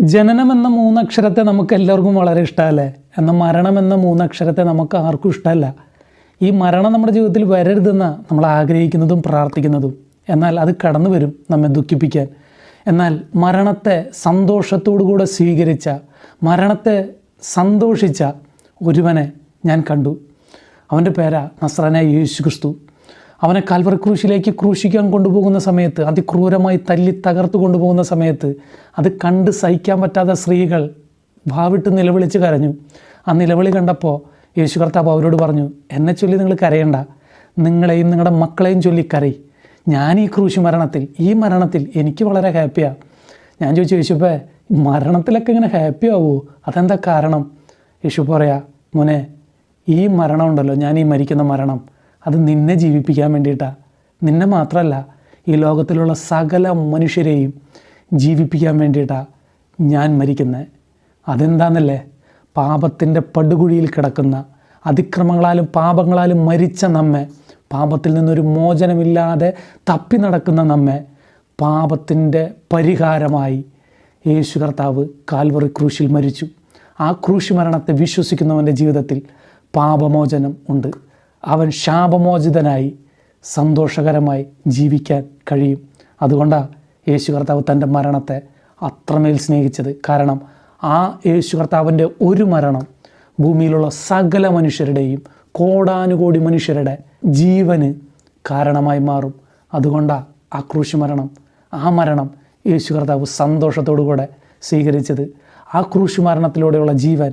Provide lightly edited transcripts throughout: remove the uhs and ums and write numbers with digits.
ജനനമെന്ന മൂന്നക്ഷരത്തെ നമുക്ക് എല്ലാവർക്കും വളരെ ഇഷ്ടമല്ലേ? എന്നാൽ മരണമെന്ന മൂന്നക്ഷരത്തെ നമുക്ക് ആർക്കും ഇഷ്ടമല്ല. ഈ മരണം നമ്മുടെ ജീവിതത്തിൽ വരരുതെന്ന് നമ്മൾ ആഗ്രഹിക്കുന്നതും പ്രാർത്ഥിക്കുന്നതും. എന്നാൽ അത് കടന്നു വരും നമ്മെ ദുഃഖിപ്പിക്കാൻ. എന്നാൽ മരണത്തെ സന്തോഷത്തോടുകൂടെ സ്വീകരിച്ച, മരണത്തെ സന്തോഷിച്ച ഒരുവനെ ഞാൻ കണ്ടു. അവൻ്റെ പേരാ നസ്രായനായ യേശു ക്രിസ്തു. അവനെ കാൽവറി ക്രൂശിലേക്ക് ക്രൂശിക്കാൻ കൊണ്ടുപോകുന്ന സമയത്ത്, അതിക്രൂരമായി തല്ലി തകർത്ത് കൊണ്ടുപോകുന്ന സമയത്ത് അത് കണ്ട് സഹിക്കാൻ പറ്റാത്ത സ്ത്രീകൾ ഭാവിട്ട് നിലവിളിച്ച് കരഞ്ഞു. ആ നിലവിളി കണ്ടപ്പോൾ യേശു കർത്താവ് അവരോട് പറഞ്ഞു, എന്നെ ചൊല്ലി നിങ്ങൾ കരയണ്ട, നിങ്ങളെയും നിങ്ങളുടെ മക്കളെയും ചൊല്ലി കരയി. ഞാൻ ഈ ക്രൂശ് ഈ മരണത്തിൽ എനിക്ക് വളരെ ഹാപ്പിയാണ്. ഞാൻ ചോദിച്ചു, യേശുപ്പേ മരണത്തിലൊക്കെ ഇങ്ങനെ ഹാപ്പി ആവുമോ? അതെന്താ കാരണം? യേശു പറയാ, മോനെ, ഈ മരണം ഉണ്ടല്ലോ, ഞാൻ ഈ മരിക്കുന്ന മരണം, അത് നിന്നെ ജീവിപ്പിക്കാൻ വേണ്ടിയിട്ടാണ്. നിന്നെ മാത്രമല്ല, ഈ ലോകത്തിലുള്ള സകല മനുഷ്യരെയും ജീവിപ്പിക്കാൻ വേണ്ടിയിട്ടാണ് ഞാൻ മരിക്കുന്നത്. അതെന്താണെന്നല്ലേ? പാപത്തിൻ്റെ പടുകുഴിയിൽ കിടക്കുന്ന, അതിക്രമങ്ങളാലും പാപങ്ങളാലും മരിച്ച നമ്മെ, പാപത്തിൽ നിന്നൊരു മോചനമില്ലാതെ തപ്പി നടക്കുന്ന നമ്മെ പാപത്തിൻ്റെ പരിഹാരമായി യേശു കർത്താവ് കാൽവറി ക്രൂശിൽ മരിച്ചു. ആ ക്രൂശ് മരണത്തെ വിശ്വസിക്കുന്നവൻ്റെ ജീവിതത്തിൽ പാപമോചനം ഉണ്ട്. അവൻ ശാപമോചിതനായി സന്തോഷകരമായി ജീവിക്കാൻ കഴിയും. അതുകൊണ്ടാണ് യേശു കർത്താവ് തൻ്റെ മരണത്തെ അത്രമേൽ സ്നേഹിച്ചത്. കാരണം ആ യേശു കർത്താവിൻ്റെ ഒരു മരണം ഭൂമിയിലുള്ള സകല മനുഷ്യരുടെയും, കോടാനുകോടി മനുഷ്യരുടെ ജീവന് കാരണമായി മാറും. അതുകൊണ്ടാണ് ആ ക്രൂശ് ആ മരണം യേശു കർത്താവ് സന്തോഷത്തോടു കൂടെ സ്വീകരിച്ചത്. ആ ക്രൂശ് മരണത്തിലൂടെയുള്ള ജീവൻ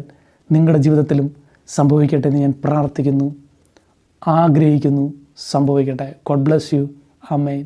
നിങ്ങളുടെ ജീവിതത്തിലും സംഭവിക്കട്ടെ എന്ന് ഞാൻ പ്രാർത്ഥിക്കുന്നു, ആഗ്രഹിക്കുന്നു. സംഭവിക്കട്ടെ. God bless you. ആമേൻ.